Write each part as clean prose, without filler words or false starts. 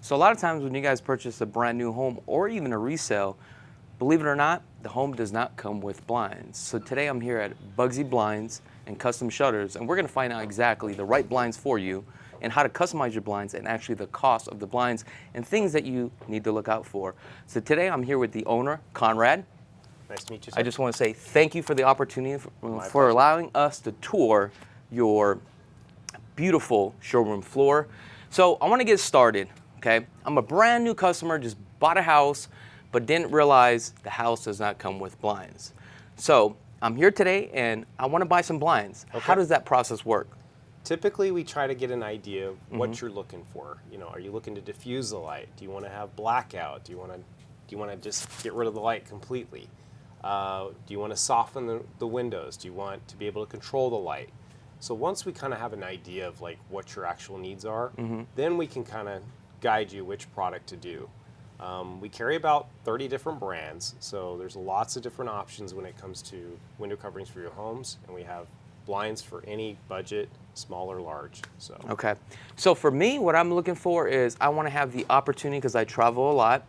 So a lot of times when you guys purchase a brand new home or even a resale, believe it or not, the home does not come with blinds. So today I'm here at Bugsy Blinds and Custom Shutters, and we're gonna find out exactly the right blinds for you and how to customize your blinds and actually the cost of the blinds and things that you need to look out for. So today I'm here with the owner, Conrad. Nice to meet you, sir. I just want to say thank you for the opportunity for allowing us to tour your beautiful showroom floor. So I want to get started, okay? I'm a brand new customer, just bought a house, but didn't realize the house does not come with blinds. So I'm here today and I want to buy some blinds. Okay. How does that process work? Typically, we try to get an idea of what you're looking for. You know, are you looking to diffuse the light? Do you want to have blackout? Do you want to just get rid of the light completely? Do you want to soften the windows? Do you want to be able to control the light? So once we kind of have an idea of like what your actual needs are, then we can kind of guide you which product to do. We carry about 30 different brands, so there's lots of different options when it comes to window coverings for your homes, and we have blinds for any budget, small or large. So okay, so for me, what I'm looking for is I want to have the opportunity, because I travel a lot,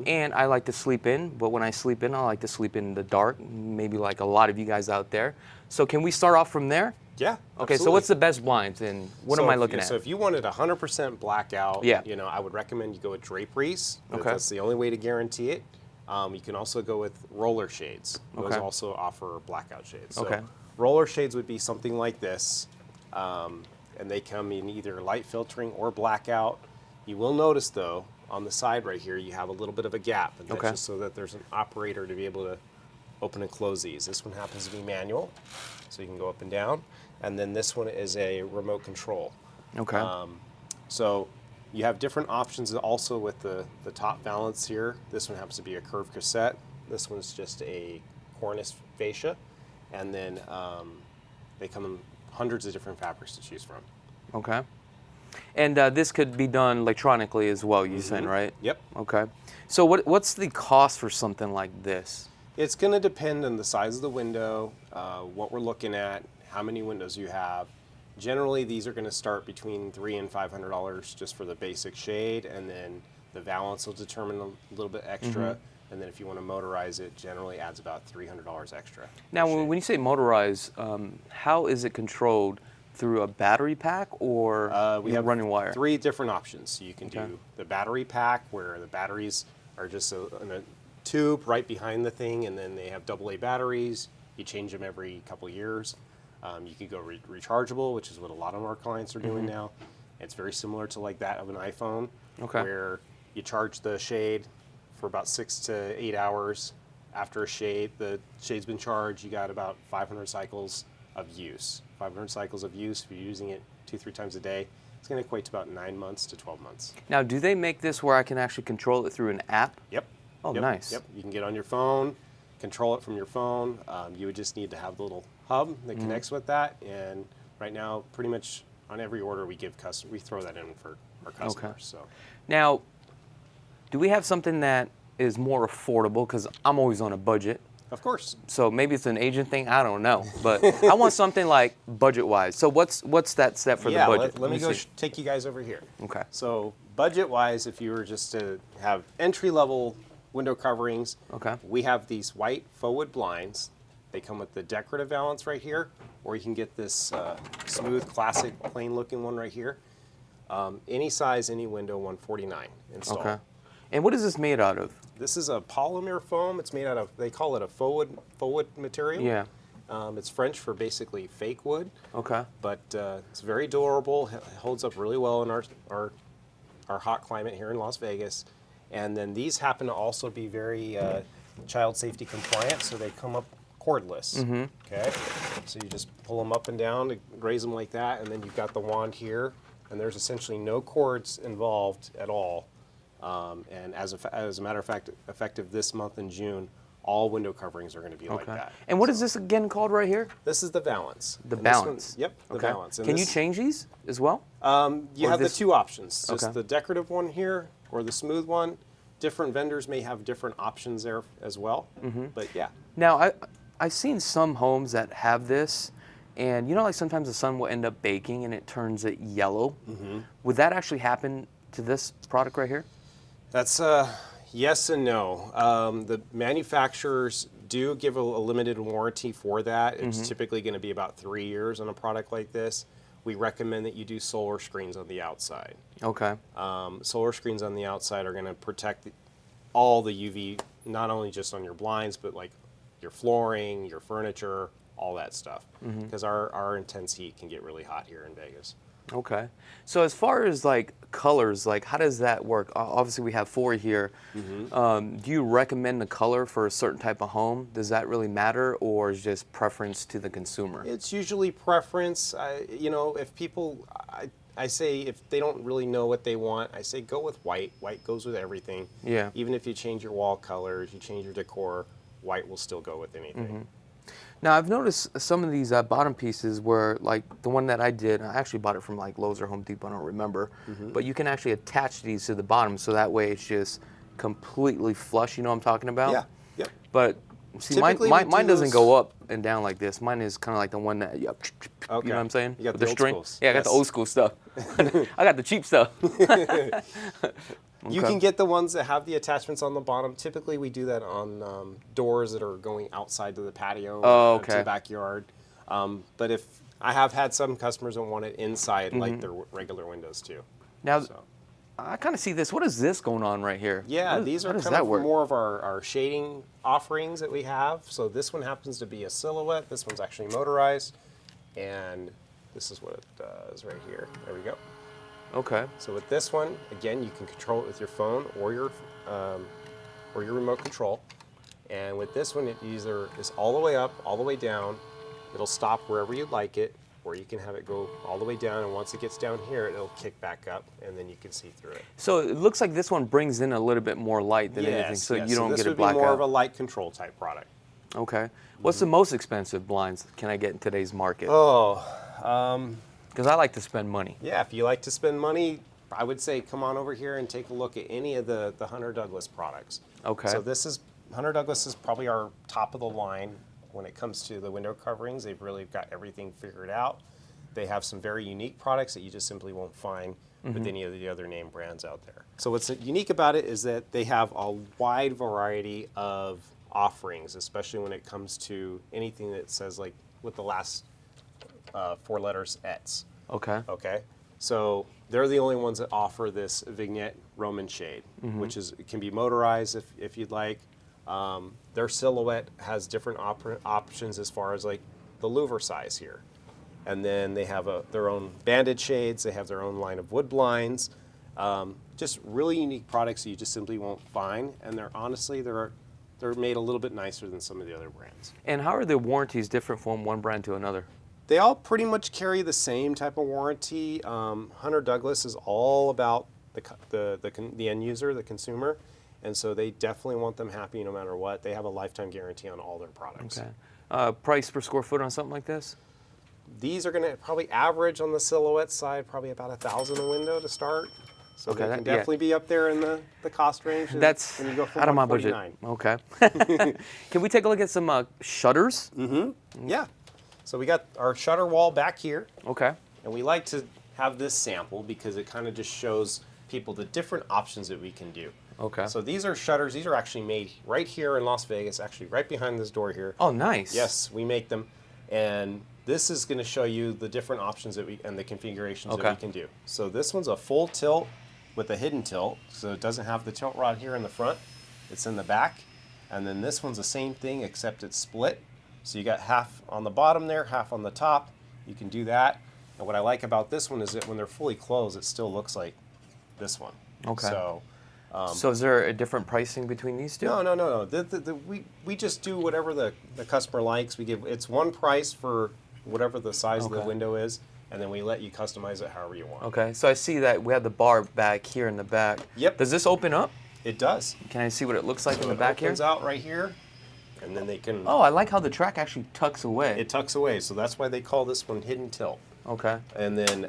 and I like to sleep in. But when I sleep in, I like to sleep in the dark, maybe like a lot of you guys out there. So can we start off from there? Yeah. Okay. Absolutely. So what's the best blinds, and what am I looking at? So if you wanted 100% blackout, you know, I would recommend you go with Draperies. Okay. That's the only way to guarantee it. You can also go with roller shades. Those also offer blackout shades. So roller shades would be something like this, and they come in either light filtering or blackout. You will notice though, on the side right here, you have a little bit of a gap, and that's just so that there's an operator to be able to open and close these. This one happens to be manual, so you can go up and down, and then this one is a remote control. Okay. So you have different options also with the top valance here. This one happens to be a curved cassette. This one's just a cornice fascia, and then they come in hundreds of different fabrics to choose from. Okay. And this could be done electronically as well, you said, right? Yep. Okay. So what's the cost for something like this? It's going to depend on the size of the window, what we're looking at, how many windows you have. Generally, these are going to start between $300 and $500 just for the basic shade, and then the valance will determine a little bit extra. And then if you want to motorize it, generally adds about $300 extra. Now, when you say motorize, how is it controlled? Through a battery pack or we have running wire? 3 different options. So you can do the battery pack, where the batteries are just in a tube right behind the thing, and then they have AA batteries. You change them every couple of years. You can go rechargeable, which is what a lot of our clients are doing now. It's very similar to like that of an iPhone, where you charge the shade for about 6 to 8 hours. After the shade's been charged, you got about 500 cycles of use. 500 cycles of use, if you're using it 2-3 times a day, it's going to equate to about 9 months to 12 months. Now, do they make this where I can actually control it through an app? Yep. Oh, nice. Yep. You can get on your phone, control it from your phone. You would just need to have the little hub that connects with that. And right now, pretty much on every order we give we throw that in for our customers. So now, do we have something that is more affordable? Because I'm always on a budget. Of course. So maybe it's an agent thing, I don't know. But I want something like budget-wise. So what's that step for the budget? Let me go take you guys over here. Okay. So budget-wise, if you were just to have entry-level window coverings, we have these white faux wood blinds. They come with the decorative valance right here, or you can get this smooth, classic, plain-looking one right here. Any size, any window, $149 install. Okay. And what is this made out of? This is a polymer foam. It's made out of, they call it a faux wood material. Yeah. It's French for basically fake wood. Okay. But it's very durable. It holds up really well in our hot climate here in Las Vegas. And then these happen to also be very child safety compliant, so they come up cordless. Okay. So you just pull them up and down to raise them like that, and then you've got the wand here, and there's essentially no cords involved at all. And as a matter of fact, effective this month in June, all window coverings are going to be like that. And what is this again called right here? This is the valance. The valance. Yep, the valance. And can you change these as well? You have the 2 options, just the decorative one here or the smooth one. Different vendors may have different options there as well, but yeah. Now, I've seen some homes that have this, and you know, like sometimes the sun will end up baking and it turns it yellow. Would that actually happen to this product right here? That's yes and no. The manufacturers do give a limited warranty for that. It's typically going to be about 3 years on a product like this. We recommend that you do solar screens on the outside. Okay. Solar screens on the outside are going to protect all the UV, not only just on your blinds, but like your flooring, your furniture, all that stuff. Because our intense heat can get really hot here in Vegas. Okay. So as far as like colors, like how does that work? Obviously we have 4 here. Do you recommend the color for a certain type of home? Does that really matter, or is just preference to the consumer? It's usually preference. You know, if people, I say if they don't really know what they want, I say go with white. White goes with everything. Yeah. Even if you change your wall colors, you change your decor, white will still go with anything. Now I've noticed some of these bottom pieces where, like the one that I did, I actually bought it from like Lowe's or Home Depot, I don't remember, but you can actually attach these to the bottom so that way it's just completely flush, you know what I'm talking about? Yeah, yep. But see, Typically, mine doesn't go up and down like this. Mine is kind of like the one that, you know what I'm saying? You got With the the old string. schools. Yeah, I got the old school stuff. I got the cheap stuff. You can get the ones that have the attachments on the bottom. Typically, we do that on doors that are going outside to the patio to the backyard. But if I have had some customers that want it inside, like their regular windows too. Now, I kind of see this. What is this going on right here? Yeah, these are kind of more of our shading offerings that we have. So this one happens to be a silhouette. This one's actually motorized, and this is what it does right here. There we go. Okay. So with this one, again, you can control it with your phone or your remote control. And with this one, it either is all the way up, all the way down. It'll stop wherever you'd like it, or you can have it go all the way down, and once it gets down here, it'll kick back up, and then you can see through it. So it looks like this one brings in a little bit more light than anything, so you don't get a blackout. This would be more of a light control type product. Okay. What's the most expensive blinds can I get in today's market? Because I like to spend money. Yeah, if you like to spend money, I would say come on over here and take a look at any of the Hunter Douglas products. Okay. So Hunter Douglas is probably our top of the line when it comes to the window coverings. They've really got everything figured out. They have some very unique products that you just simply won't find with any of the other name brands out there. So what's unique about it is that they have a wide variety of offerings, especially when it comes to anything that says like with the last 4 letters ETS. Okay. Okay. So they're the only ones that offer this vignette Roman shade, which can be motorized if you'd like. Their silhouette has different options as far as like the louver size here. And then they have their own banded shades. They have their own line of wood blinds. Just really unique products that you just simply won't find. And they're made a little bit nicer than some of the other brands. And how are the warranties different from one brand to another? They all pretty much carry the same type of warranty. Hunter Douglas is all about the end user, the consumer, and so they definitely want them happy no matter what. They have a lifetime guarantee on all their products. Okay. Price per square foot on something like this? These are going to probably average on the silhouette side, probably about $1,000 a window to start. So they can definitely be up there in the cost range. That's when you go from out of my budget. Okay. Can we take a look at some shutters? Yeah. So we got our shutter wall back here. Okay. And we like to have this sample because it kind of just shows people the different options that we can do. Okay. So these are shutters. These are actually made right here in Las Vegas, actually right behind this door here. Oh, nice. Yes, we make them. And this is going to show you the different options and the configurations that we can do. So this one's a full tilt with a hidden tilt. So it doesn't have the tilt rod here in the front. It's in the back. And then this one's the same thing except it's split. So you got half on the bottom there, half on the top. You can do that. And what I like about this one is that when they're fully closed, it still looks like this one. Okay. So is there a different pricing between these two? No. We just do whatever the customer likes. It's one price for whatever the size of the window is, and then we let you customize it however you want. Okay. So I see that we have the bar back here in the back. Yep. Does this open up? It does. Can I see what it looks like in the back here? It opens out right here. And then they can... Oh, I like how the track actually tucks away. It tucks away, so that's why they call this one hidden tilt. Okay. And then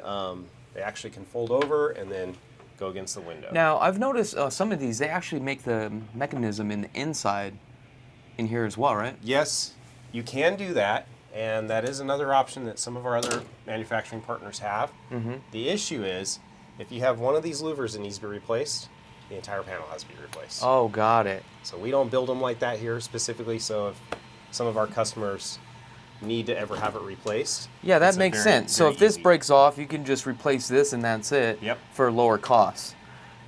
they actually can fold over and then go against the window. Now, I've noticed some of these, they actually make the mechanism in the inside in here as well, right? Yes, you can do that, and that is another option that some of our other manufacturing partners have. The issue is If you have one of these louvers that needs to be replaced, the entire panel has to be replaced. Oh, got it. So we don't build them like that here specifically, so if some of our customers need to ever have it replaced. Yeah, that makes sense. So if this easy. breaks off, you can just replace this and that's it. Yep. For lower costs.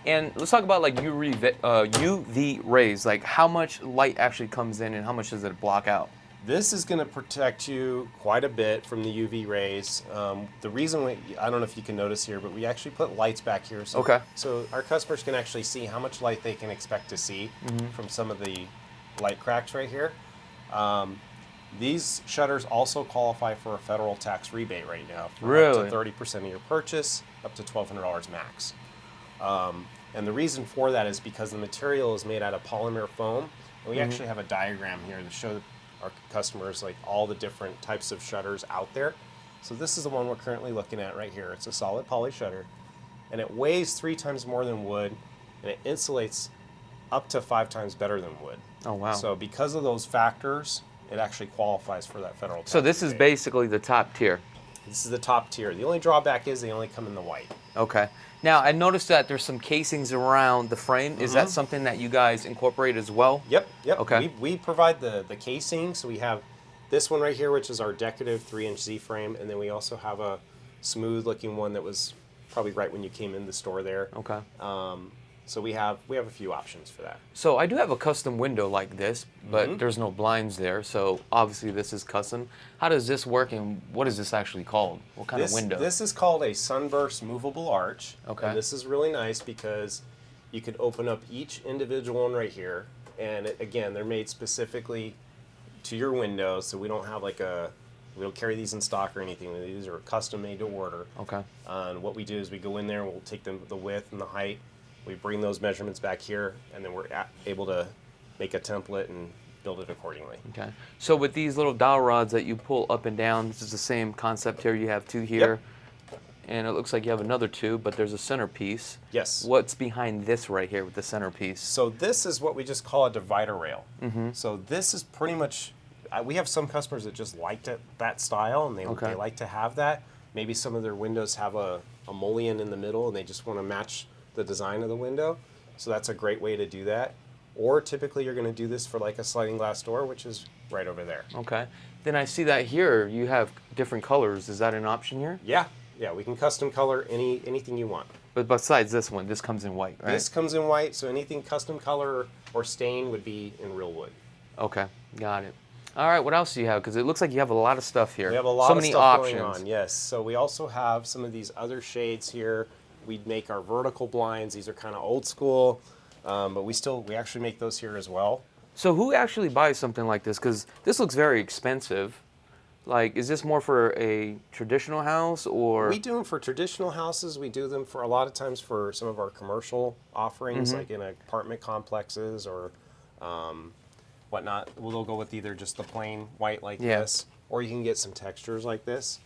And let's talk about like UV rays. Like how much light actually comes in and how much does it block out? This is going to protect you quite a bit from the UV rays. The reason I don't know if you can notice here, but we actually put lights back here. So, okay. So our customers can actually see how much light they can expect to see from some of the light cracks right here. These shutters also qualify for a federal tax rebate right now. For really? Up to 30% of your purchase, up to $1,200 max. And the reason for that is because the material is made out of polymer foam. And we actually have a diagram here to show our customers like all the different types of shutters out there. So this is the one we're currently looking at right here. It's a solid poly shutter. And it weighs 3 times more than wood. And it insulates up to 5 times better than wood. Oh, wow. So because of those factors, it actually qualifies for that federal tax So this is rebate. basically the top tier. This is the top tier. The only drawback is they only come in the white. Okay. Now, I noticed that there's some casings around the frame. Is that something that you guys incorporate as well? Yep. Okay. We provide the casing, so we have this one right here, which is our decorative 3-inch Z-frame, and then we also have a smooth-looking one that was probably right when you came in the store there. Okay. So we have a few options for that. So I do have a custom window like this, but there's no blinds there, so obviously this is custom. How does this work and what is this actually called? What kind of window? This is called a sunburst movable arch. Okay. And this is really nice because you could open up each individual one right here. And again, they're made specifically to your window, so we don't have we don't carry these in stock or anything. These are custom made to order. Okay. And what we do is we go in there, we'll take the width and the height, we bring those measurements back here, and then we're able to make a template and build it accordingly. Okay. So with these little dowel rods that you pull up and down, this is the same concept here. You have 2 here, and it looks like you have another 2, but there's a centerpiece. Yes. What's behind this right here with the centerpiece? So this is what we just call a divider rail. So this is pretty much, we have some customers that just liked that style, and they like to have that. Maybe some of their windows have a mullion in the middle, and they just want to match the design of the window. So that's a great way to do that. Or typically you're going to do this for like a sliding glass door, which is right over there. Okay. Then I see that here you have different colors. Is that an option here? Yeah, we can custom color anything you want. But besides this one, this comes in white, right? This comes in white, so anything custom color or stain would be in real wood. Okay, got it. All right, what else do you have? Because it looks like you have a lot of stuff here. We have a lot so of many stuff options. going on, yes. So we also have some of these other shades here. We'd make our vertical blinds. These are kind of old school, but we actually make those here as well. So who actually buys something like this? Because this looks very expensive. Like, is this more for a traditional house or? We do them for traditional houses. We do them for a lot of times for some of our commercial offerings, like in apartment complexes or whatnot. They'll go with either just the plain white like this, or you can get some textures like this.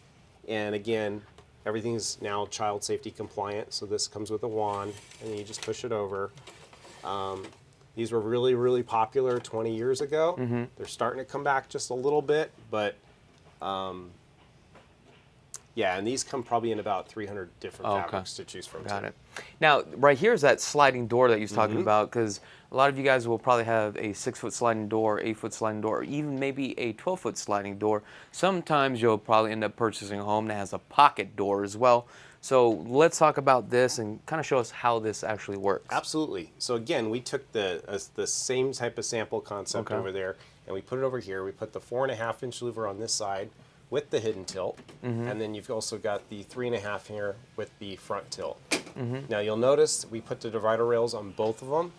And again, everything's now child safety compliant, so this comes with a wand, and you just push it over. These were really, really popular 20 years ago. They're starting to come back just a little bit, but yeah, and these come probably in about 300 different fabrics to choose from. Got it. Now, right here is that sliding door that you was talking about, because a lot of you guys will probably have a 6-foot sliding door, 8-foot sliding door, or even maybe a 12-foot sliding door. Sometimes you'll probably end up purchasing a home that has a pocket door as well. So let's talk about this and kind of show us how this actually works. Absolutely. So again, we took the same type of sample concept over there, and we put it over here. We put the 4.5-inch louver on this side with the hidden tilt, and then you've also got the 3.5 here with the front tilt. Now you'll notice we put the divider rails on both of them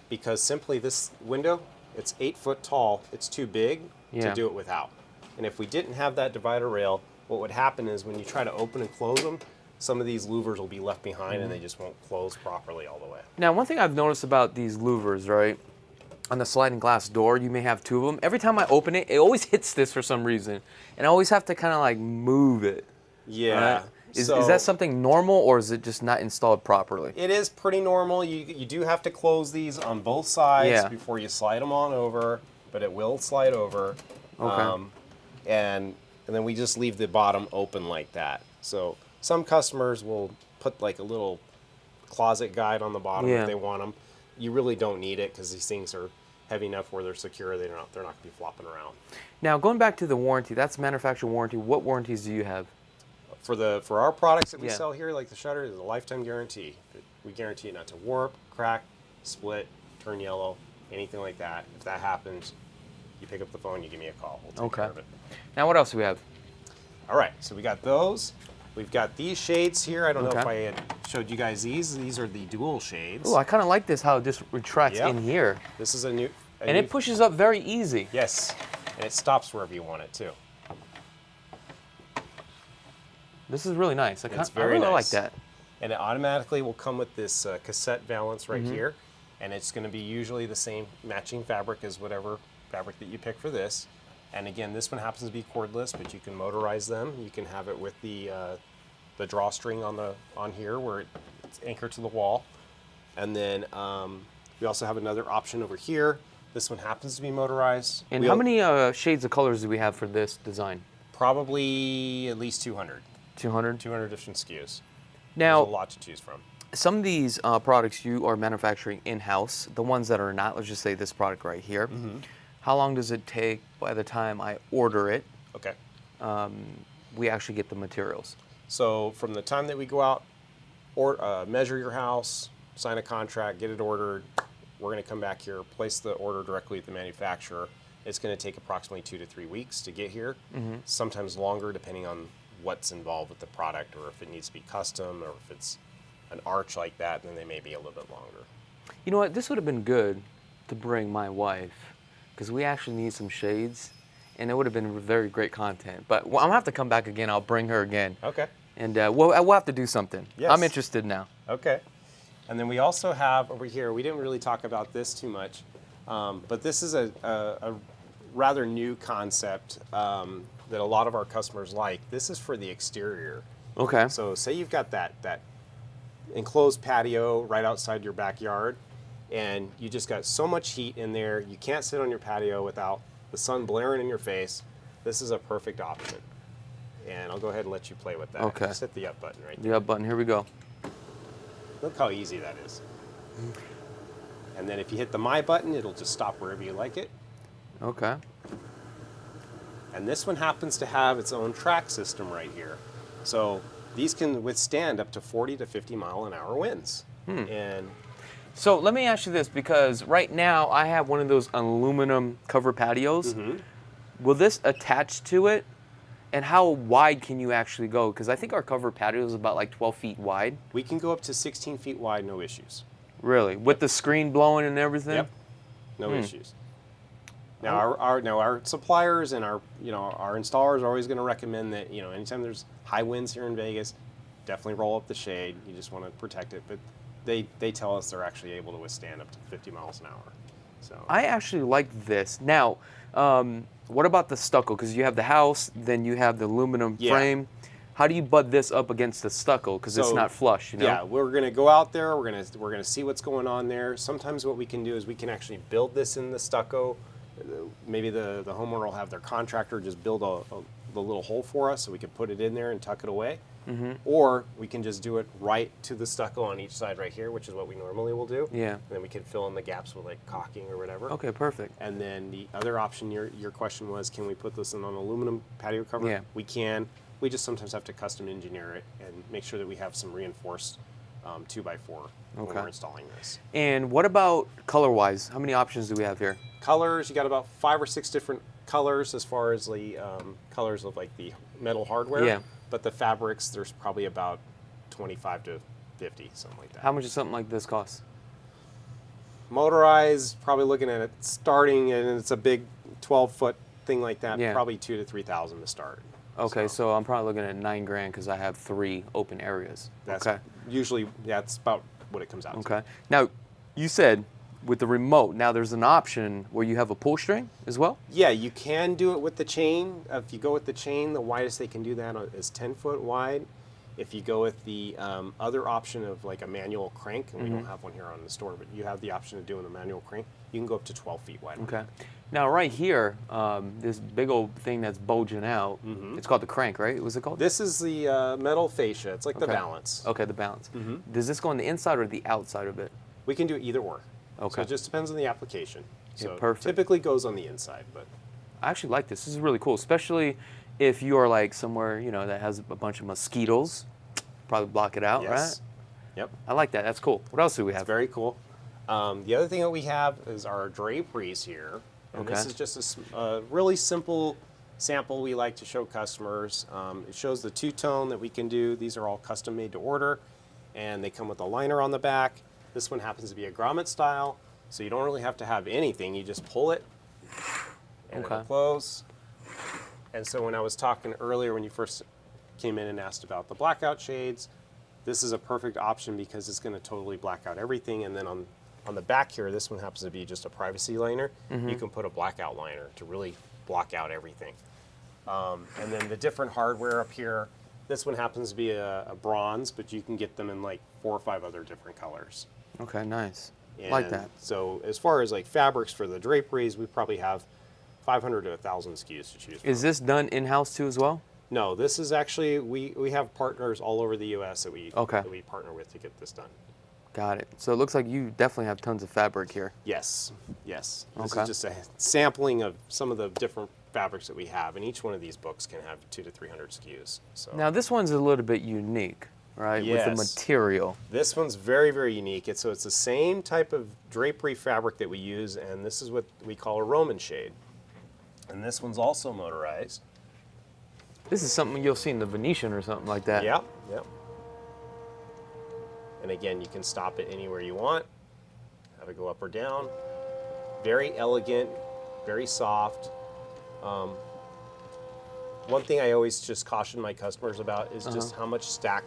because simply this window, it's 8 foot tall. It's too big to do it without. And if we didn't have that divider rail, what would happen is when you try to open and close them, some of these louvers will be left behind and they just won't close properly all the way. Now, one thing I've noticed about these louvers, right, on the sliding glass door, you may have 2 of them. Every time I open it, it always hits this for some reason. And I always have to kind of like move it. Yeah. Right? Is that something normal, or is it just not installed properly? It is pretty normal. You do have to close these on both sides before you slide them on over, but it will slide over. Okay. And then we just leave the bottom open like that. So some customers will put like a little closet guide on the bottom Yeah. if they want them. You really don't need it because these things are heavy enough where they're secure. They're not going to be flopping around. Now, going back to the warranty, that's manufacturer warranty. What warranties do you have? For our products that we Yeah. sell here, like the shutter, is a lifetime guarantee. We guarantee it not to warp, crack, split, turn yellow, anything like that. If that happens, you pick up the phone, you give me a call. We'll take care of it. Now, what else do we have? All right, so we got those. We've got these shades here. I don't know if Okay. I had showed you guys these. These are the dual shades. Oh, I kind of like this, how it just retracts Yep. in here. This is a new. And it pushes up very easy. Yes, and it stops wherever you want it too. This is really nice. I very really like nice. that. And it automatically will come with this cassette valance right Mm-hmm. here. And it's going to be usually the same matching fabric as whatever fabric that you pick for this. And again, this one happens to be cordless, but you can motorize them. You can have it with the drawstring on here where it's anchored to the wall. And then we also have another option over here. This one happens to be motorized. And how many shades of colors do we have for this design? Probably at least 200. 200? 200 different SKUs. Now, There's a lot to choose from. some of these products you are manufacturing in-house, the ones that are not, let's just say this product right here, how long does it take by the time I order it, Okay. we actually get the materials? So from the time that we go out, or measure your house, sign a contract, get it ordered, we're going to come back here, place the order directly at the manufacturer. It's going to take approximately 2 to 3 weeks to get here, sometimes longer depending on what's involved with the product, or if it needs to be custom, or if it's an arch like that, then they may be a little bit longer. You know what, this would have been good to bring my wife, because we actually need some shades, and it would have been very great content. But I'm going to have to come back again. I'll bring her again. Okay. And we'll have to do something. Yes. I'm interested now. Okay. And then we also have over here, we didn't really talk about this too much, but this is a rather new concept that a lot of our customers like. This is for the exterior. Okay. So say you've got that enclosed patio right outside your backyard, and you just got so much heat in there, you can't sit on your patio without the sun blaring in your face. This is a perfect option. And I'll go ahead and let you play with that. Okay. Just hit the up button right there. The up button, here we go. Look how easy that is. And then if you hit the My button, it'll just stop wherever you like it. Okay. And this one happens to have its own track system right here. So these can withstand up to 40 to 50 mile an hour winds. And So let me ask you this, because right now I have one of those aluminum cover patios. Will this attach to it? And how wide can you actually go? Because I think our cover patio is about like 12 feet wide. we can go up to 16 feet wide, no issues. Really? With the screen blowing and everything? Yep, no issues. Now our suppliers and our installers are always going to recommend that anytime there's high winds here in Vegas, definitely roll up the shade. You just want to protect it, but they tell us they're actually able to withstand up to 50 miles an hour. So I actually like this. Now, what about the stucco? Because you have the house, then you have the aluminum Yeah. frame. How do you butt this up against the stucco? Because it's So, not flush, you know? Yeah, we're going to go out there. We're going to see what's going on there. Sometimes what we can do is we can actually build this in the stucco. Maybe the homeowner will have their contractor just build the little hole for us, so we can put it in there and tuck it away. Or we can just do it right to the stucco on each side right here, which is what we normally will do. Yeah. And then we can fill in the gaps with like caulking or whatever. Okay, perfect. And then the other option, your question was, can we put this in on aluminum patio cover? Yeah. We can. We just sometimes have to custom engineer it and make sure that we have some reinforced 2x4 when Okay. we're installing this. And what about color-wise? How many options do we have here? Colors, you got about 5 or 6 different colors as far as the colors of like the metal hardware. Yeah. But the fabrics, there's probably about 25 to 50, something like that. How much does something like this cost? Motorized, probably looking at it starting, and it's a big 12-foot thing like that, Yeah. probably 2,000 to 3,000 to start. Okay, so I'm probably looking at $9,000 because I have 3 open areas. That's okay. usually, that's about what it comes out to. Okay. Now, you said with the remote, now there's an option where you have a pull string as well? Yeah, you can do it with the chain. If you go with the chain, the widest they can do that is 10 foot wide. If you go with the other option of like a manual crank, and we don't have one here on the store, but you have the option of doing a manual crank, you can go up to 12 feet wide. Okay. Now right here, this big old thing that's bulging out, it's called the crank, right? What's it called? This is the metal fascia. It's like the Okay. balance. Okay, the balance. Does this go on the inside or the outside of it? We can do either or. Okay. So it just depends on the application. Yeah, So perfect. typically goes on the inside, but I actually like this. This is really cool, especially if you are like somewhere, you know, that has a bunch of mosquitoes. Probably block it out, yes. right? Yep. I like that. That's cool. What else do we have? It's very cool. The other thing that we have is our draperies here. And this Okay. is just a really simple sample we like to show customers. It shows the two-tone that we can do. These are all custom made to order, and they come with a liner on the back. This one happens to be a grommet style, so you don't really have to have anything. You just pull it, and it'll close. And so when I was talking earlier, when you first came in and asked about the blackout shades, this is a perfect option because it's going to totally black out everything. And then on the back here, this one happens to be just a privacy liner. You can put a blackout liner to really block out everything. And then the different hardware up here, this one happens to be a bronze, but you can get them in like 4 or 5 other different colors. Okay, nice. And Like that. So as far as like fabrics for the draperies, we probably have 500 to 1,000 SKUs to choose from. Is this done in-house too as well? No, this is actually, we have partners all over the U.S. that we partner with to get this done. Got it. So it looks like you definitely have tons of fabric here. Yes, yes. This Okay. is just a sampling of some of the different fabrics that we have, and each one of these books can have 200 to 300 SKUs. So Now this one's a little bit unique, right? With the Yes. material. this one's very, very unique. It's the same type of drapery fabric that we use, and this is what we call a Roman shade. And this one's also motorized. This is something you'll see in the Venetian or something like that. Yep, yep. And again, you can stop it anywhere you want. Have it go up or down. Very elegant, very soft. One thing I always just caution my customers about is just how much stack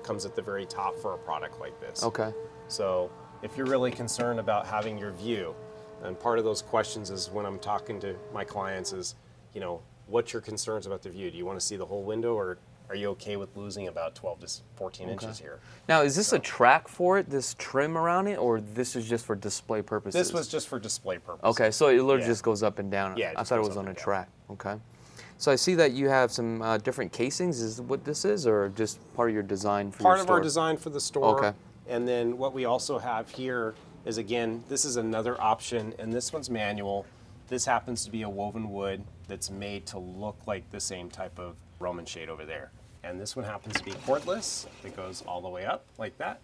comes at the very top for a product like this. Okay. So if you're really concerned about having your view, and part of those questions is when I'm talking to my clients is, you know, what's your concerns about the view? Do you want to see the whole window, or are you okay with losing about 12 to 14 inches here? Now, is this a track for it, this trim around it, or this is just for display purposes? This was just for display purposes. Okay, so it literally Yeah. just goes up and down. Yeah, it I just thought it goes was up on a and down. track. Okay. So I see that you have some different casings. Is what this is, or just part of your design for Part your of store? our design for the store. Okay. And then what we also have here is, again, this is another option, and this one's manual. This happens to be a woven wood that's made to look like the same type of Roman shade over there. And this one happens to be cordless. It goes all the way up like that.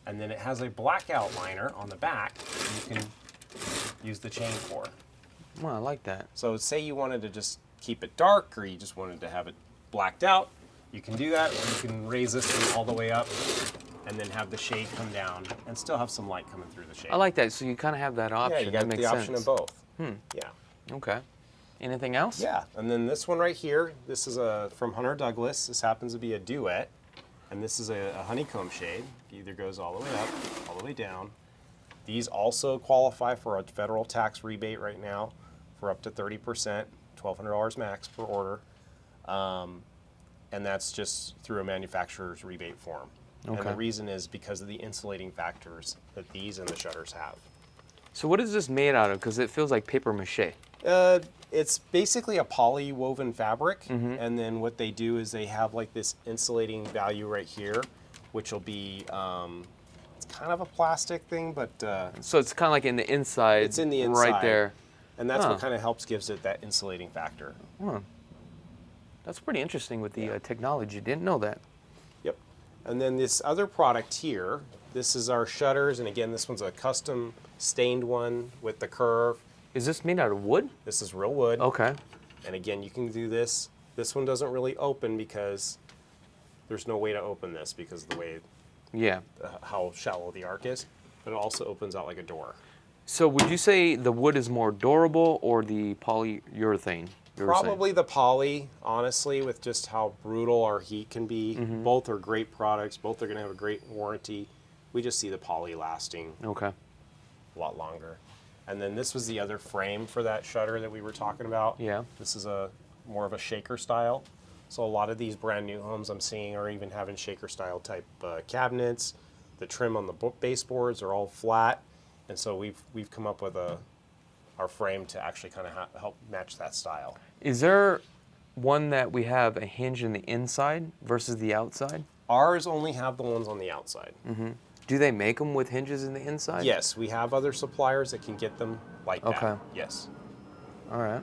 And then it has a blackout liner on the back that you can use the chain for. Well, I like that. So say you wanted to just keep it dark, or you just wanted to have it blacked out, you can do that, or you can raise this one all the way up and then have the shade come down and still have some light coming through the shade. I like that. So you kind of have that option. Yeah, you that got makes the option sense. of both. Yeah. Okay. Anything else? Yeah, and then this one right here, this is from Hunter Douglas. This happens to be a duet, and this is a honeycomb shade. It either goes all the way up, all the way down. These also qualify for a federal tax rebate right now for up to 30%, $1,200 max per order. And that's just through a manufacturer's rebate form. And Okay. the reason is because of the insulating factors that these and the shutters have. So what is this made out of? Because it feels like paper mache. It's basically a poly woven fabric, and then what they do is they have like this insulating value right here, which will be, it's kind of a plastic thing, but So it's kind of like in the inside. it's in the inside. Right there. And that's Huh. what kind of gives it that insulating factor. That's pretty interesting with the technology. Didn't know that. Yep. And then this other product here, this is our shutters, and again, this one's a custom stained one with the curve. Is this made out of wood? This is real wood. Okay. And again, you can do this. This one doesn't really open because there's no way to open this because of the way, Yeah. how shallow the arc is. But it also opens out like a door. So would you say the wood is more durable or the polyurethane? you were saying? Probably the poly, honestly, with just how brutal our heat can be. Both are great products. Both are going to have a great warranty. We just see the poly lasting Okay. a lot longer. And then this was the other frame for that shutter that we were talking about. Yeah. This is more of a shaker style. So a lot of these brand new homes I'm seeing are even having shaker style type cabinets. The trim on the baseboards are all flat, and so we've come up with our frame to actually kind of help match that style. Is there one that we have a hinge in the inside versus the outside? Ours only have the ones on the outside. Mm-hmm. Do they make them with hinges in the inside? Yes, we have other suppliers that can get them like that. Okay. Yes. All right.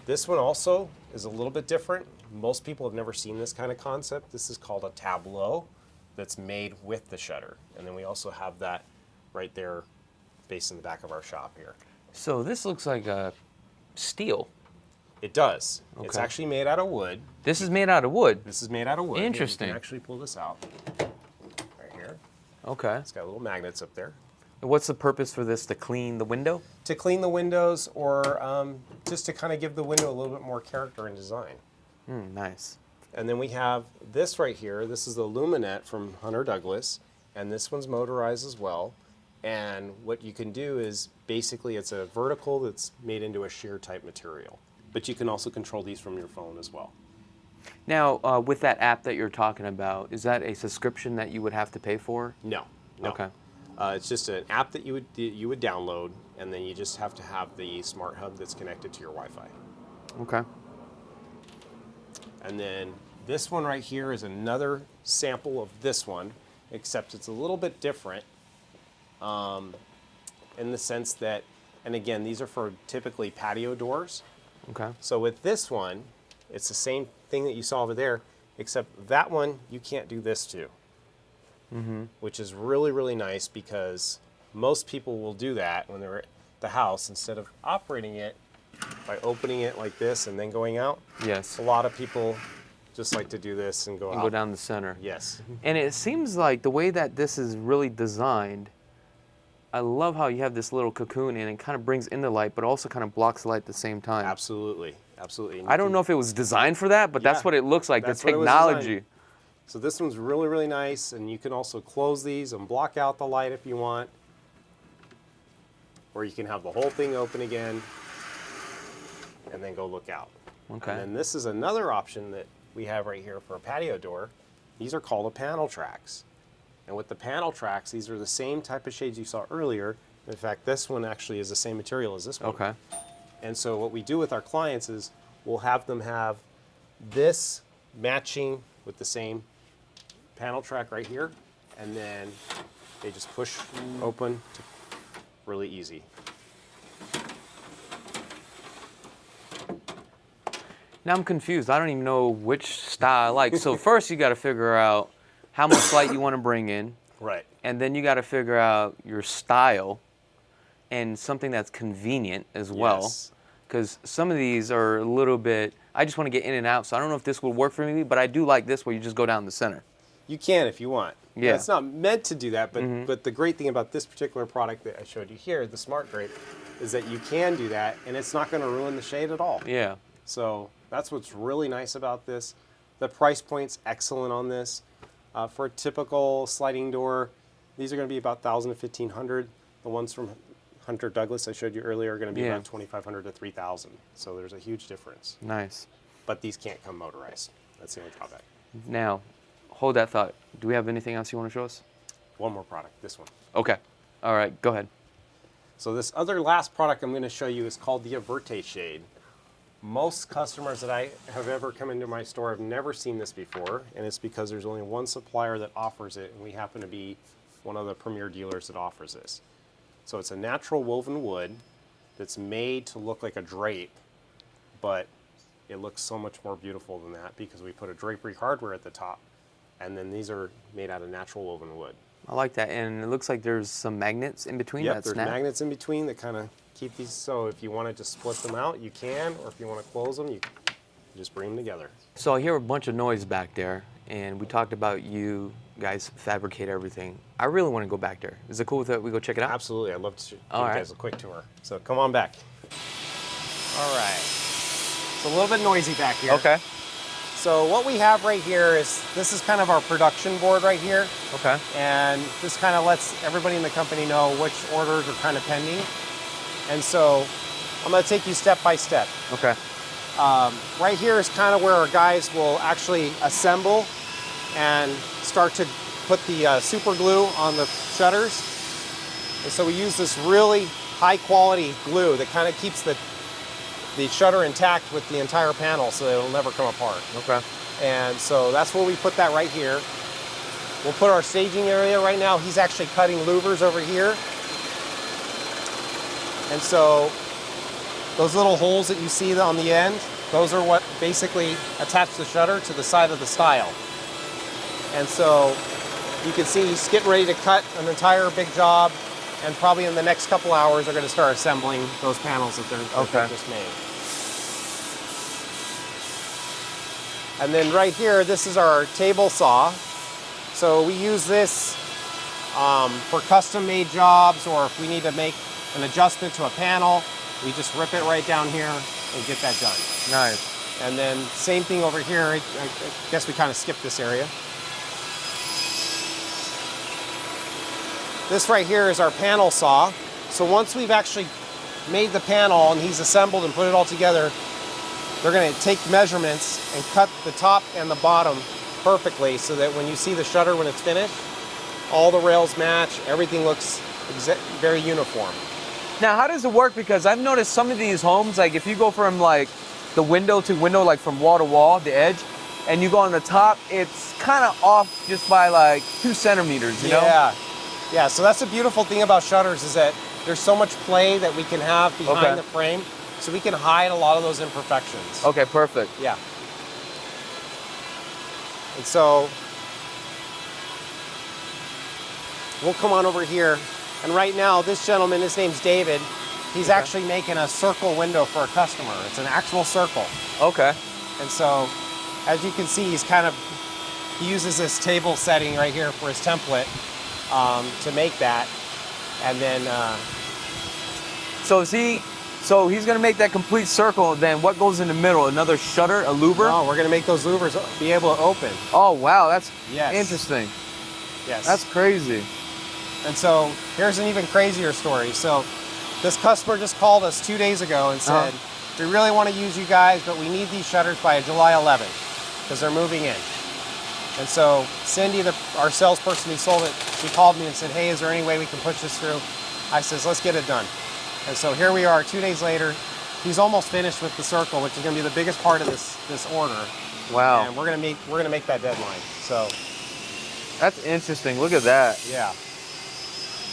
This one also is a little bit different. Most people have never seen this kind of concept. This is called a tableau that's made with the shutter. And then we also have that right there facing the back of our shop here. So this looks like a steel. It does. Okay. It's actually made out of wood. This is made out of wood. This is made out of wood. Interesting. You can actually pull this out right here. Okay. It's got little magnets up there. And what's the purpose for this? To clean the window? To clean the windows, or just to kind of give the window a little bit more character and design. Nice. And then we have this right here. This is the Luminette from Hunter Douglas, and this one's motorized as well. And what you can do is basically it's a vertical that's made into a sheer type material. But you can also control these from your phone as well. Now, with that app that you're talking about, is that a subscription that you would have to pay for? No. Okay. It's just an app that you would download, and then you just have to have the smart hub that's connected to your Wi-Fi. Okay. And then this one right here is another sample of this one, except it's a little bit different in the sense that, and again, these are for typically patio doors. Okay. So with this one, it's the same thing that you saw over there, except that one you can't do this to, which is really, really nice because most people will do that when they're at the house instead of operating it by opening it like this and then going out. Yes. A lot of people just like to do this and go And out. go down the center. Yes. And it seems like the way that this is really designed, I love how you have this little cocoon and it kind of brings in the light, but also kind of blocks the light at the same time. Absolutely. Absolutely. I don't know if it was designed for that, but that's Yeah, what it looks like, the that's what it was technology. designed. So this one's really, really nice, and you can also close these and block out the light if you want. Or you can have the whole thing open again and then go look out. Okay. And then this is another option that we have right here for a patio door. These are called panel tracks. And with the panel tracks, these are the same type of shades you saw earlier. In fact, this one actually is the same material as this one. Okay. And so what we do with our clients is we'll have them have this matching with the same panel track right here, and then they just push open to really easy. Now I'm confused. I don't even know which style I like. So first you got to figure out how much light you want to bring in, Right. and then you got to figure out your style and something that's convenient as well. Yes. Because some of these are a little bit, I just want to get in and out, so I don't know if this would work for me, but I do like this where you just go down the center. You can if you want. Yeah. It's not meant to do that, but the great thing about this particular product that I showed you here, the Smart Drape, is that you can do that, and it's not going to ruin the shade at all. Yeah. So that's what's really nice about this. The price point's excellent on this. For a typical sliding door, these are going to be about $1,000 to $1,500. The ones from Hunter Douglas I showed you earlier are going to be about $2,500 to $3,000. So there's a huge difference. Nice. But these can't come motorized. That's the only drawback. Now, hold that thought. Do we have anything else you want to show us? One more product, this one. Okay. All right, go ahead. So this other last product I'm going to show you is called the Averte shade. Most customers that I have ever come into my store have never seen this before, and it's because there's only one supplier that offers it, and we happen to be one of the premier dealers that offers this. So it's a natural woven wood that's made to look like a drape, but it looks so much more beautiful than that because we put a drapery hardware at the top, and then these are made out of natural woven wood. I like that, and it looks like there's some magnets in between that Yep, there's snap. magnets in between that kind of keep these, so if you want to just split them out, you can, or if you want to close them, you just bring them together. So I hear a bunch of noise back there, and we talked about you guys fabricate everything. I really want to go back there. Is it cool if we go check it out? Absolutely, I'd love to give All you right. guys a quick tour. So come on back. All right. It's a little bit noisy back here. Okay. So what we have right here is, this is kind of our production board right here. Okay. And this kind of lets everybody in the company know which orders are kind of pending. And so I'm going to take you step by step. Okay. Right here is kind of where our guys will actually assemble and start to put the super glue on the shutters. And so we use this really high quality glue that kind of keeps the shutter intact with the entire panel so it'll never come apart. Okay. And so that's where we put that right here. We'll put our staging area right now. He's actually cutting louvers over here. And so those little holes that you see on the end, those are what basically attach the shutter to the side of the stile. And so you can see he's getting ready to cut an entire big job, and probably in the next couple hours they're going to start assembling those panels that they just made. And then right here, this is our table saw. So we use this for custom-made jobs, or if we need to make an adjustment to a panel, we just rip it right down here and get that done. Nice. And then same thing over here. I guess we kind of skipped this area. This right here is our panel saw. So once we've actually made the panel and he's assembled and put it all together, they're going to take measurements and cut the top and the bottom perfectly so that when you see the shutter when it's finished, all the rails match, everything looks very uniform. Now, how does it work? Because I've noticed some of these homes, like if you go from like the window to window, like from wall to wall, the edge, and you go on the top, it's kind of off just by like 2 centimeters, you know? Yeah, so that's the beautiful thing about shutters is that there's so much play that we can have behind the frame, so we can hide a lot of those imperfections. Okay, perfect. Yeah. And so we'll come on over here, and right now this gentleman, his name's David, he's actually making a circle window for a customer. It's an actual circle. Okay. And so as you can see, he uses this table setting right here for his template to make that. And then so he's gonna make that complete circle. Then what goes in the middle? Another shutter, a louver? No, we're gonna make those louvers be able to open. Oh wow, that's interesting. Yes. That's crazy. And so here's an even crazier story. So this customer just called us 2 days ago and said, we really want to use you guys, but we need these shutters by July 11th because they're moving in. And so Cindy, our salesperson who sold it, she called me and said, hey, is there any way we can push this through? I says, let's get it done. And so here we are 2 days later. He's almost finished with the circle, which is going to be the biggest part of this order. Wow. And we're going to make that deadline. So that's interesting. Look at that. Yeah.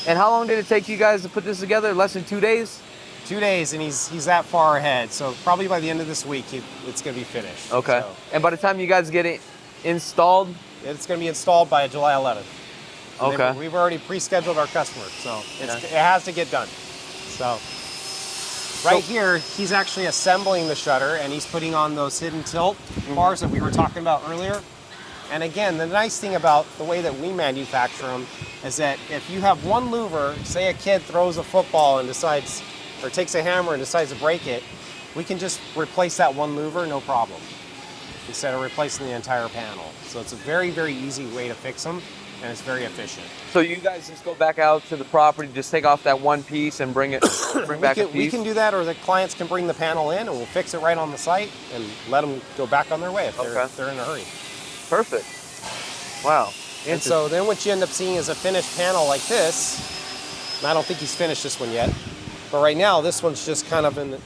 And how long did it take you guys to put this together? Less than 2 days? 2 days, and he's that far ahead. So probably by the end of this week, it's going to be finished. Okay. So and by the time you guys get it installed? It's going to be installed by July 11th. Okay. We've already pre-scheduled our customers, so it has to get done. So right here, he's actually assembling the shutter, and he's putting on those hidden tilt bars that we were talking about earlier. And again, the nice thing about the way that we manufacture them is that if you have one louver, say a kid throws a football and decides, or takes a hammer and decides to break it, we can just replace that one louver, no problem, instead of replacing the entire panel. So it's a very, very easy way to fix them, and it's very efficient. So you guys just go back out to the property, just take off that one piece and bring back a piece? We can do that, or the clients can bring the panel in, and we'll fix it right on the site and let them go back on their way if they're in a hurry. Perfect. Wow. And so then what you end up seeing is a finished panel like this. And I don't think he's finished this one yet. But right now, this one's just kind of in the...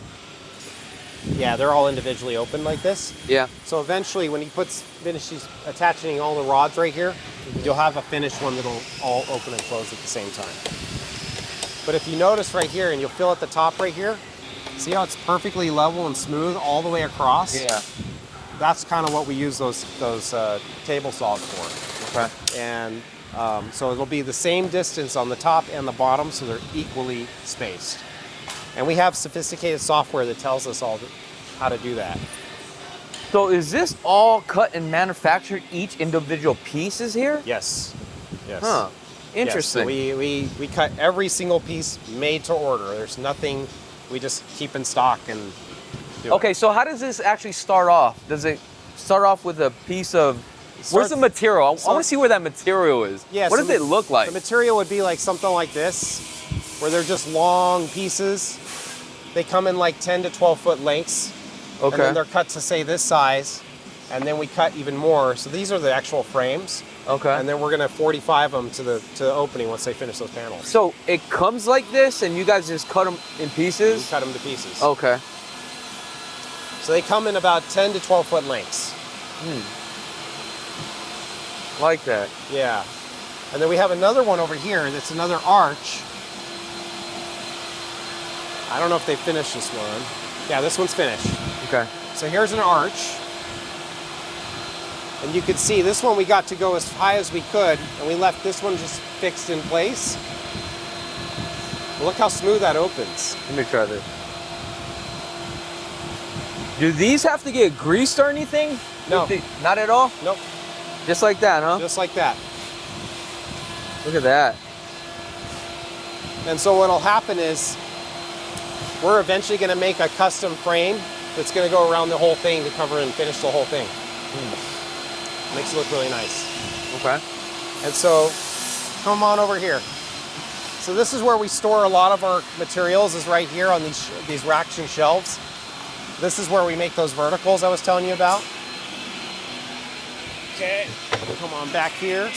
Yeah, they're all individually open like this. Yeah. So eventually, when he finishes attaching all the rods right here, you'll have a finished one that'll all open and close at the same time. But if you notice right here, and you'll feel at the top right here, see how it's perfectly level and smooth all the way across? Yeah. That's kind of what we use those table saws for. Okay. And so it'll be the same distance on the top and the bottom, so they're equally spaced. And we have sophisticated software that tells us all how to do that. So is this all cut and manufactured, each individual piece is here? Yes. Yes. Huh. Interesting. Yes. So we cut every single piece made to order. There's nothing we just keep in stock and do Okay, so how does this actually start off? Does it start off with a piece of... Where's the material? I want to see where that material is. Yeah, what does it look like? The material would be like something like this, where they're just long pieces. They come in like 10 to 12 foot lengths, Okay. And then they're cut to say this size, and then we cut even more. So these are the actual frames. Okay. And then we're gonna 45 them to the opening once they finish those panels. So it comes like this, and you guys just cut them in pieces? We cut them to pieces. Okay. So they come in about 10 to 12 foot lengths. Like that. Yeah. And then we have another one over here that's another arch. I don't know if they finished this one. Yeah, this one's finished. Okay. So here's an arch. And you can see this one we got to go as high as we could, and we left this one just fixed in place. Look how smooth that opens. Let me try this. Do these have to get greased or anything? No. Not at all? Nope. Just like that, huh? Just like that. Look at that. And so what'll happen is we're eventually going to make a custom frame that's going to go around the whole thing to cover and finish the whole thing. Makes it look really nice. Okay. And so come on over here. So this is where we store a lot of our materials, is right here on these racks and shelves. This is where we make those verticals I was telling you about. Okay, come on back here.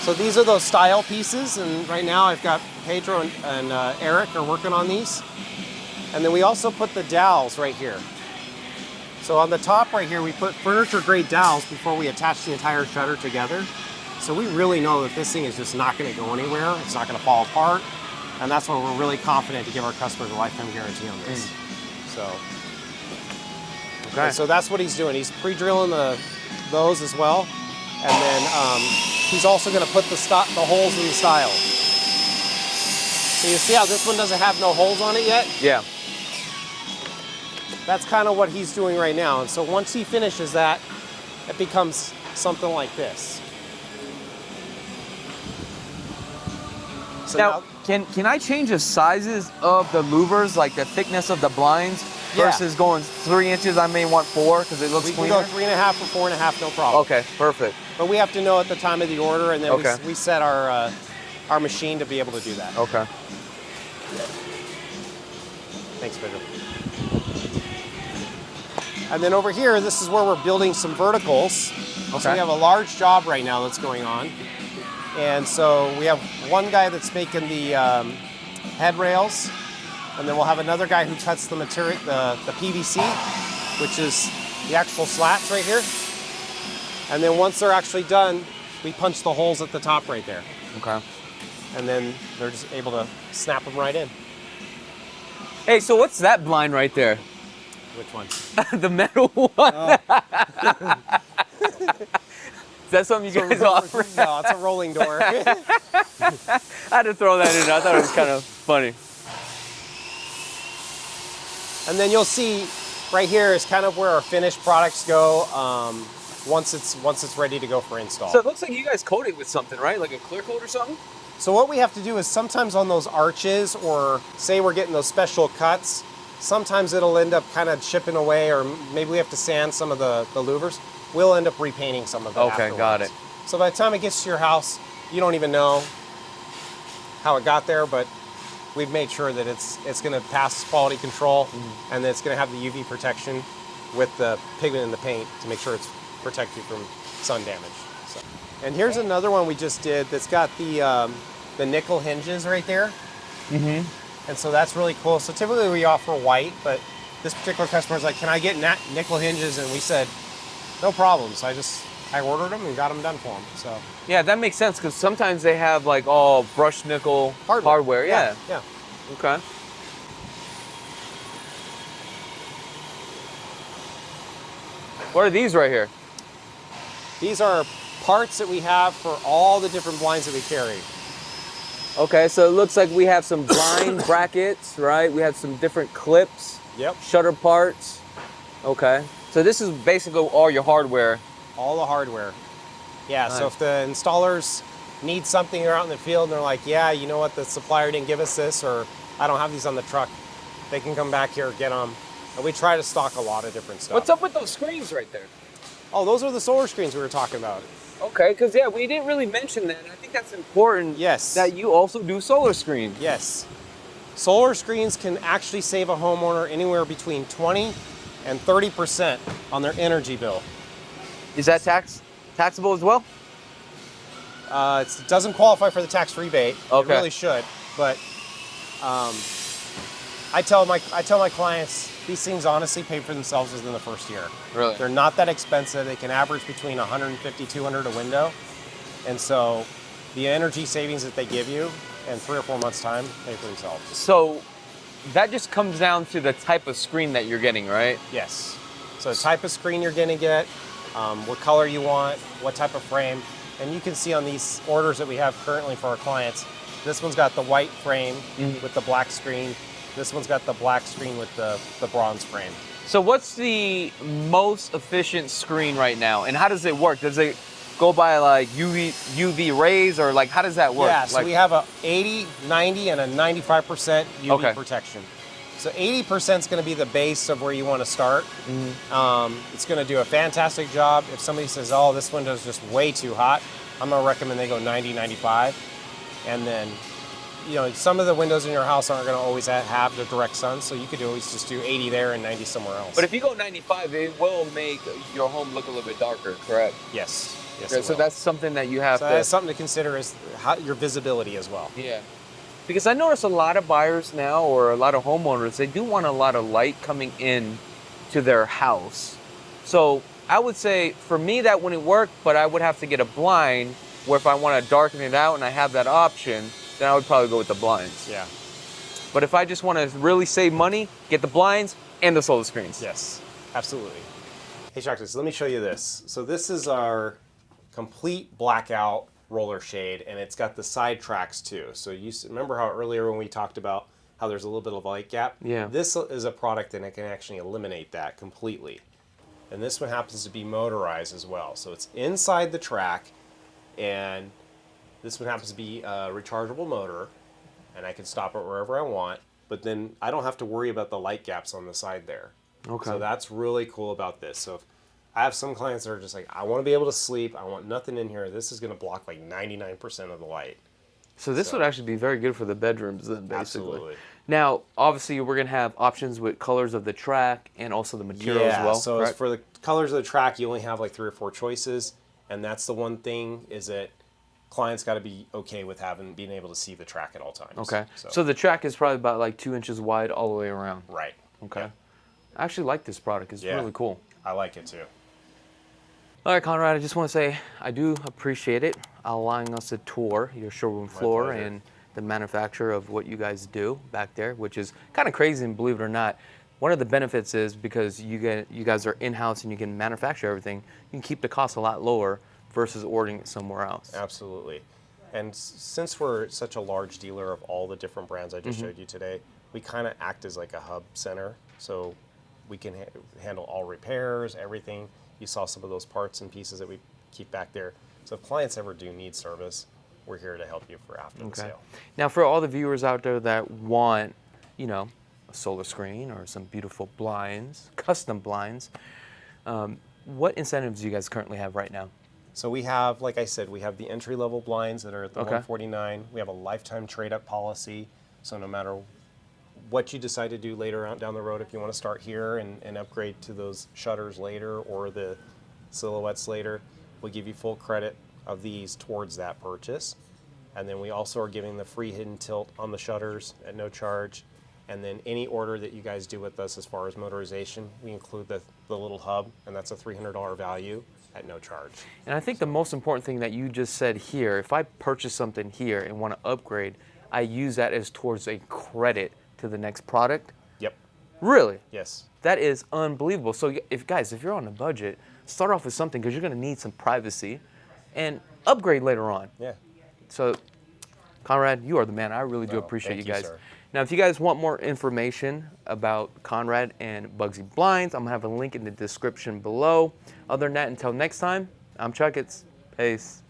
So these are those style pieces, and right now I've got Pedro and Eric are working on these. And then we also put the dowels right here. So on the top right here, we put furniture grade dowels before we attach the entire shutter together. So we really know that this thing is just not going to go anywhere. It's not going to fall apart. And that's why we're really confident to give our customers a lifetime guarantee on this. So, okay. So that's what he's doing. He's pre-drilling those as well. And then he's also going to put the holes in the stile. So you see how this one doesn't have no holes on it yet? Yeah. That's kind of what he's doing right now. And so once he finishes that, it becomes something like this. So now can I change the sizes of the louvers, like the thickness of the blinds, versus going 3 inches? I may want 4 because it looks cleaner. We can go 3.5 or 4.5, no problem. Okay, perfect. But we have to know at the time of the order, and then we set our machine to be able to do that. Okay. Thanks, Pedro. And then over here, this is where we're building some verticals. Okay. So we have a large job right now that's going on. And so we have one guy that's making the head rails, and then we'll have another guy who cuts the material, the PVC, which is the actual slats right here. And then once they're actually done, we punch the holes at the top right there. Okay. And then they're just able to snap them right in. Hey, so what's that blind right there? Which one? The metal one. Oh. Is that something you guys offer? No, it's a rolling door. I had to throw that in. I thought it was kind of funny. And then you'll see right here is kind of where our finished products go once it's ready to go for install. So it looks like you guys coat it with something, right? Like a clear coat or something? So what we have to do is sometimes on those arches, or say we're getting those special cuts, sometimes it'll end up kind of chipping away, or maybe we have to sand some of the louvers. We'll end up repainting some of it afterwards. Got it. So by the time it gets to your house, you don't even know how it got there, but we've made sure that it's going to pass quality control, and that it's going to have the UV protection with the pigment in the paint to make sure it's protect you from sun damage. So. And here's another one we just did that's got the nickel hinges right there. And so that's really cool. So typically we offer white, but this particular customer's like, can I get nickel hinges? And we said, no problem. So I ordered them and got them done for them. So yeah, that makes sense, because sometimes they have like all brushed nickel hardware. Yeah. Okay. What are these right here? These are parts that we have for all the different blinds that we carry. Okay, so it looks like we have some blind brackets, right? We have some different clips. Yep. Shutter parts. Okay. So this is basically all your hardware. All the hardware. Yeah, Nice. So if the installers need something, they're out in the field and they're like, yeah, you know what, the supplier didn't give us this, or I don't have these on the truck, they can come back here, get them. And we try to stock a lot of different stuff. What's up with those screens right there? Oh, those are the solar screens we were talking about. Okay, because yeah, we didn't really mention that. And I think that's important. Yes. That you also do solar screens. Yes. Solar screens can actually save a homeowner anywhere between 20 and 30% on their energy bill. Is that taxable as well? It doesn't qualify for the tax rebate. Okay. It really should, but I tell my clients these things honestly pay for themselves within the first year. Really? They're not that expensive. They can average between 150, 200 a window, and so the energy savings that they give you in 3 or 4 months' time pay for themselves. So that just comes down to the type of screen that you're getting, right? Yes. So the type of screen you're going to get, what color you want, what type of frame, and you can see on these orders that we have currently for our clients, this one's got the white frame with the black screen. This one's got the black screen with the bronze frame. So what's the most efficient screen right now, and how does it work? Does it go by like UV rays, or like how does that work? Yeah, so like, we have a 80, 90, and a 95% UV Okay. protection. So 80% is going to be the base of where you want to start. It's going to do a fantastic job. If somebody says, oh, this window's just way too hot, I'm going to recommend they go 90, 95. And then, you know, some of the windows in your house aren't going to always have the direct sun, so you could always just do 80 there and 90 somewhere else. But if you go 95, it will make your home look a little bit darker, correct? Yes. Yes, Okay, it so will. that's something that you have So to... that's something to consider is your visibility as well. Yeah. Because I notice a lot of buyers now, or a lot of homeowners, they do want a lot of light coming in to their house. So I would say, for me, that wouldn't work, but I would have to get a blind, where if I want to darken it out and I have that option, then I would probably go with the blinds. Yeah. But if I just want to really save money, get the blinds and the solar screens. Yes, absolutely. Hey, Chakits, let me show you this. So this is our complete blackout roller shade, and it's got the side tracks too. So you remember how earlier when we talked about how there's a little bit of light gap? Yeah. This is a product that can actually eliminate that completely. And this one happens to be motorized as well. So it's inside the track, and this one happens to be a rechargeable motor, and I can stop it wherever I want, but then I don't have to worry about the light gaps on the side there. Okay. So that's really cool about this. So if I have some clients that are just like, I want to be able to sleep, I want nothing in here, this is going to block like 99% of the light. So this would actually be very good for the bedrooms then, basically. Absolutely. Now, obviously, we're going to have options with colors of the track and also the material as well. So correct? for the colors of the track, you only have like 3 or 4 choices, and that's the one thing is that clients got to be okay with being able to see the track at all times. Okay. So the track is probably about like 2 inches wide all the way around. Right. Okay. Yeah. I actually like this product. It's Yeah. really cool. I like it too. All right, Conrad, I just want to say I do appreciate it allowing us to tour your showroom floor pleasure. and the manufacture of what you guys do back there, which is kind of crazy, and believe it or not, one of the benefits is because you guys are in-house and you can manufacture everything, you can keep the cost a lot lower versus ordering it somewhere else. Absolutely. And since we're such a large dealer of all the different brands I just showed you today, we kind of act as like a hub center. So we can handle all repairs, everything. You saw some of those parts and pieces that we keep back there. So if clients ever do need service, we're here to help you for after the sale. Now, for all the viewers out there that want, you know, a solar screen or some beautiful blinds, custom blinds, what incentives do you guys currently have right now? So we have, like I said, we have the entry-level blinds that are at the Okay. $149. We have a lifetime trade-up policy. So no matter what you decide to do later on down the road, if you want to start here and upgrade to those shutters later or the silhouettes later, we'll give you full credit of these towards that purchase. And then we also are giving the free hidden tilt on the shutters at no charge. And then any order that you guys do with us as far as motorization, we include the little hub, and that's a $300 value at no charge. And I think the most important thing that you just said here, if I purchase something here and want to upgrade, I use that as towards a credit to the next product. Yep. Really? Yes. That is unbelievable. So if you're on a budget, start off with something because you're going to need some privacy and upgrade later on. Yeah. So Conrad, you are the man. I really do appreciate thank you you, guys. sir. Now, if you guys want more information about Conrad and Bugsy Blinds, I'm going to have a link in the description below. Other than that, until next time, I'm Chakits. Peace.